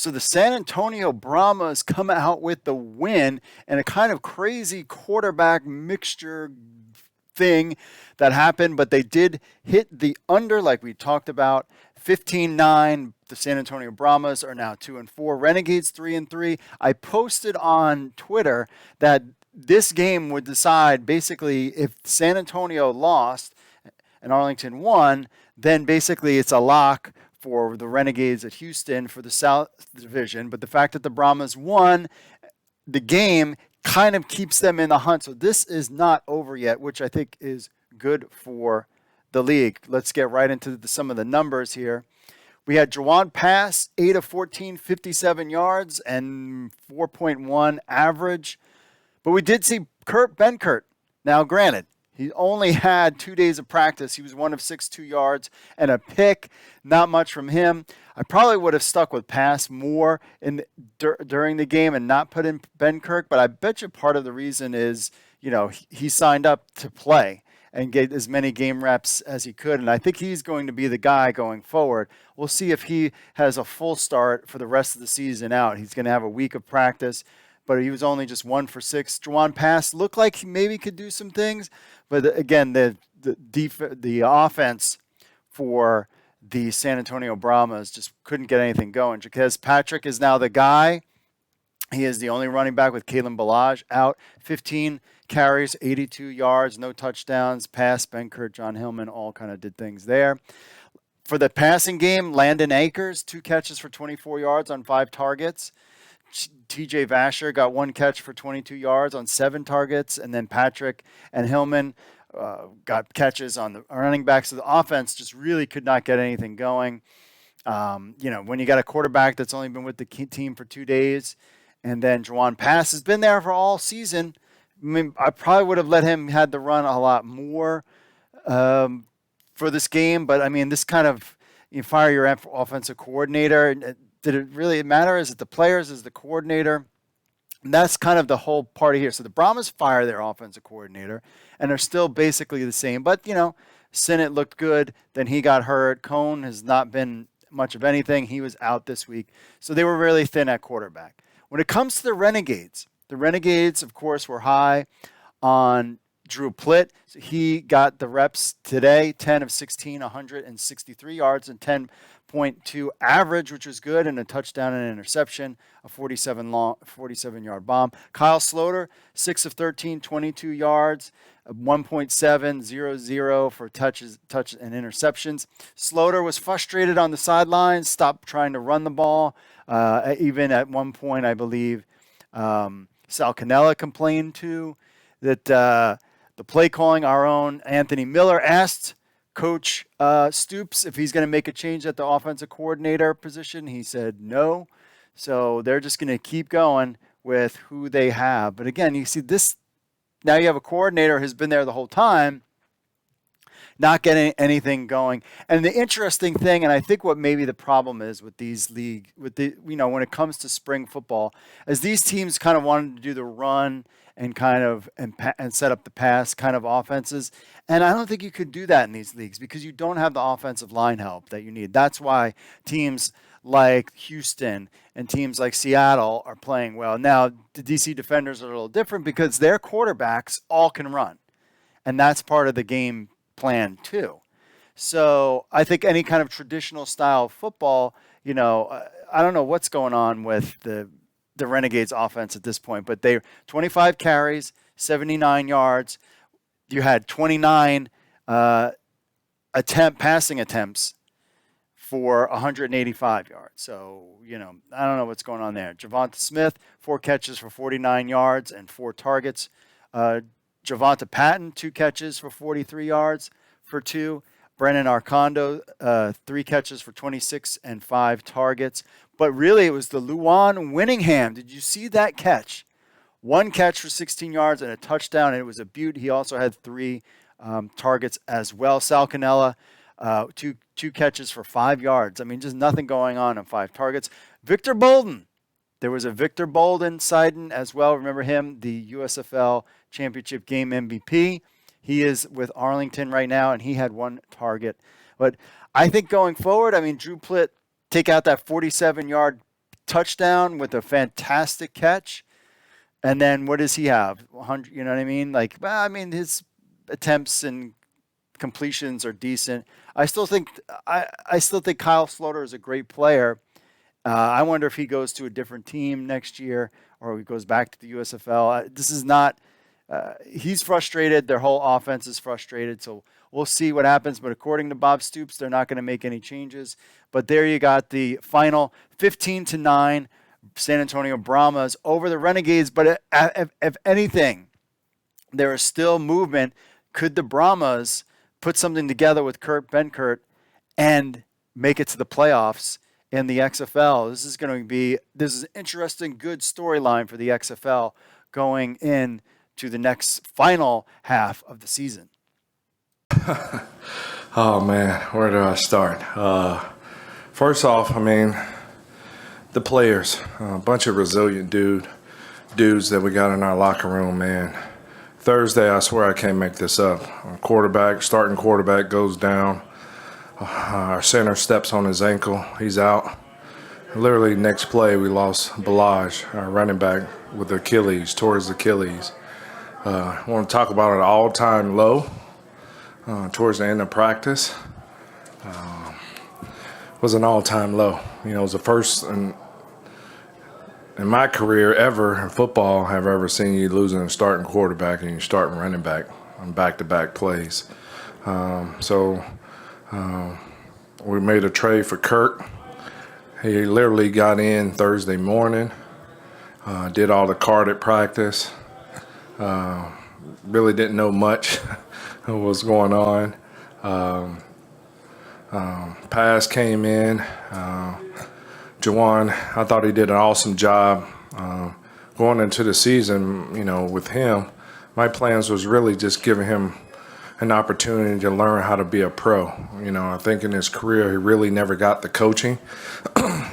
So the San Antonio Brahmas come out with the win and a kind of crazy quarterback mixture thing that happened, but they did hit the under like we talked about. 15-9. The San Antonio Brahmas are now 2-4. Renegades 3-3. I posted on Twitter that this game would decide basically if San Antonio lost and Arlington won, then basically it's a lock for the Renegades at Houston for the South Division. But the fact that the Brahmas won the game kind of keeps them in the hunt. So this is not over yet, which I think is good for the league. Let's get right into some of the numbers here. We had Jawan Pass, 8 of 14, 57 yards and 4.1 average. But we did see Kurt Benkert. Now, granted, he only had 2 days of practice. He was 1 of 6, 2 yards and a pick. Not much from him. I probably would have stuck with Pass more during the game and not put in Benkert. But I bet you part of the reason is, he signed up to play and get as many game reps as he could. And I think he's going to be the guy going forward. We'll see if he has a full start for the rest of the season out. He's going to have a week of practice, but he was only just 1 for 6. Jawan Pass looked like he maybe could do some things, but again, the offense for the San Antonio Brahmas just couldn't get anything going. Jaquez Patrick is now the guy. He is the only running back with Kalen Ballage out. 15 carries, 82 yards, no touchdowns. Pass, Benkert, John Hillman all kind of did things there. For the passing game, Landon Akers, 2 catches for 24 yards on 5 targets. TJ Vasher got 1 catch for 22 yards on 7 targets. And then Patrick and Hillman got catches on the running backs. So the offense just really could not get anything going. When you got a quarterback that's only been with the team for 2 days, and then Jawan Pass has been there for all season, I probably would have let him had the run a lot more for this game. But, this kind of, you fire your offensive coordinator. Did it really matter? Is it the players? Is the coordinator? And that's kind of the whole party here. So the Brahmas fire their offensive coordinator, and they're still basically the same. But, Sinnott looked good. Then he got hurt. Cone has not been much of anything. He was out this week. So they were really thin at quarterback. When it comes to the Renegades, of course, were high on Drew Plitt. So he got the reps today, 10 of 16, 163 yards and 10.2 average, which was good, and a touchdown and an interception, a 47-yard bomb. Kyle Sloter, 6 of 13, 22 yards, 1.7, 0 for touch and interceptions. Sloter was frustrated on the sidelines, stopped trying to run the ball. Even at one point, I believe, Sal Cannella complained too that the play calling, our own Anthony Miller asked Coach Stoops if he's going to make a change at the offensive coordinator position. He said no. So they're just going to keep going with who they have. But again, you see this, now you have a coordinator who's been there the whole time, not getting anything going. And the interesting thing, and I think what maybe the problem is with these league, when it comes to spring football, is these teams kind of wanted to do the run and kind of and set up the pass kind of offenses. And I don't think you could do that in these leagues because you don't have the offensive line help that you need. That's why teams like Houston and teams like Seattle are playing well. Now, the DC Defenders are a little different because their quarterbacks all can run. And that's part of the game plan too. So I think any kind of traditional style football, I don't know what's going on with the Renegades offense at this point, but they 25 carries, 79 yards. You had 29 passing attempts for 185 yards. So, I don't know what's going on there. Javonta Smith, 4 catches for 49 yards and 4 targets. Javonta Patton, 2 catches for 43 yards for 2. Brennan Arcondo, 3 catches for 26 and 5 targets. But really, it was the Luan Winningham. Did you see that catch? 1 catch for 16 yards and a touchdown, and it was a beaut. He also had 3 targets as well. Sal Cannella, 2 catches for 5 yards. Just nothing going on 5 targets. Victor Bolden. There was a Victor Bolden sighting as well. Remember him, the USFL championship game MVP. He is with Arlington right now, and he had 1 target. But I think going forward, Drew Plitt, take out that 47-yard touchdown with a fantastic catch. And then what does he have? 100, you know what I mean? Like, well, I mean, his attempts and completions are decent. I still think Kyle Sloter is a great player. I wonder if he goes to a different team next year or he goes back to the USFL. This is not. He's frustrated. Their whole offense is frustrated. So we'll see what happens. But according to Bob Stoops, they're not going to make any changes. But there you got the final 15-9 San Antonio Brahmas over the Renegades. But if anything, there is still movement. Could the Brahmas put something together with Kurt Benkert and make it to the playoffs in the XFL? This is an interesting, good storyline for the XFL going in to the next final half of the season. Oh man, where do I start? First off, I mean, the players, a bunch of resilient dudes that we got in our locker room, man. Thursday, I swear I can't make this up. Our starting quarterback goes down. Our center steps on his ankle. He's out. Literally next play, we lost Balaj, our running back, with Achilles, tore his Achilles. I want to talk about an all-time low towards the end of practice. Was an all-time low. You know, it was the first in my career ever in football I've ever seen you losing a starting quarterback and you starting running back on back-to-back plays. We made a trade for Kirk. He literally got in Thursday morning, did all the carded practice. Really didn't know much of what's going on. Pass came in. Jawan, I thought he did an awesome job. Going into the season, you know, with him, my plans was really just giving him an opportunity to learn how to be a pro. You know, I think in his career, he really never got the coaching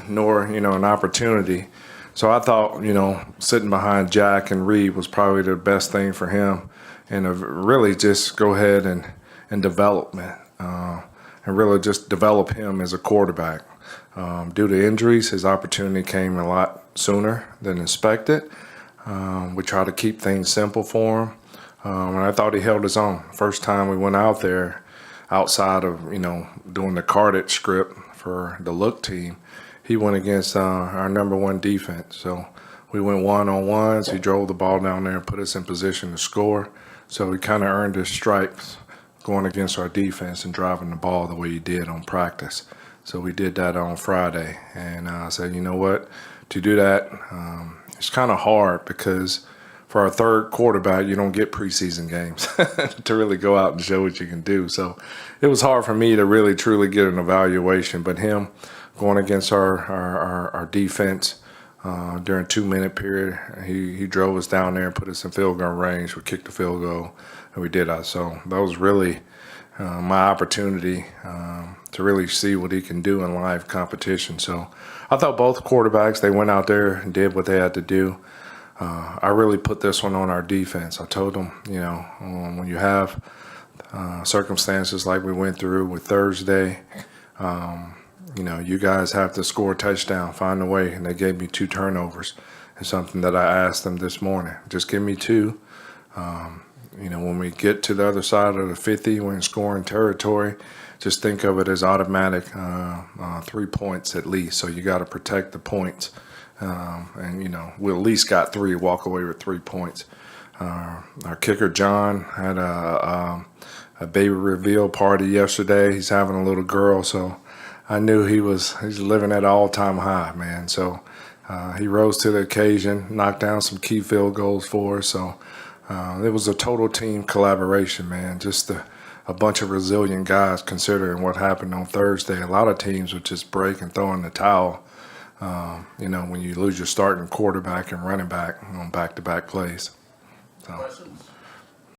nor, you know, an opportunity. So I thought, you know, sitting behind Jack and Reed was probably the best thing for him, and really just go ahead and development, and really just develop him as a quarterback. Due to injuries, his opportunity came a lot sooner than expected. We tried to keep things simple for him, and I thought he held his own. First time we went out there, outside of, you know, doing the carded script for the look team, he went against our number one defense. So we went one-on-ones. He drove the ball down there and put us in position to score. So he kind of earned his stripes going against our defense and driving the ball the way he did on practice. So we did that on Friday. And I said, you know what, to do that, it's kind of hard because for our third quarterback, you don't get preseason games to really go out and show what you can do. So it was hard for me to really truly get an evaluation. But him going against our defense during 2-minute period, he drove us down there and put us in field goal range. We kicked the field goal, and we did that. So that was really my opportunity to really see what he can do in live competition. So I thought both quarterbacks, they went out there and did what they had to do. I really put this one on our defense. I told them, you know, when you have circumstances like we went through with Thursday, you know, you guys have to score a touchdown, find a way. And they gave me 2 turnovers. It's something that I asked them this morning. Just give me 2. You know, when we get to the other side of the 50, we're in scoring territory, just think of it as automatic 3 points at least. So you got to protect the points. And, you know, we at least got 3, walk away with 3 points. Our kicker, John, had a baby reveal party yesterday. He's having a little girl, so I knew he's living at an all-time high, man. So he rose to the occasion, knocked down some key field goals for us. So it was a total team collaboration, man. Just a bunch of resilient guys considering what happened on Thursday. A lot of teams would just break and throw in the towel, you know, when you lose your starting quarterback and running back on back-to-back plays. So. Questions?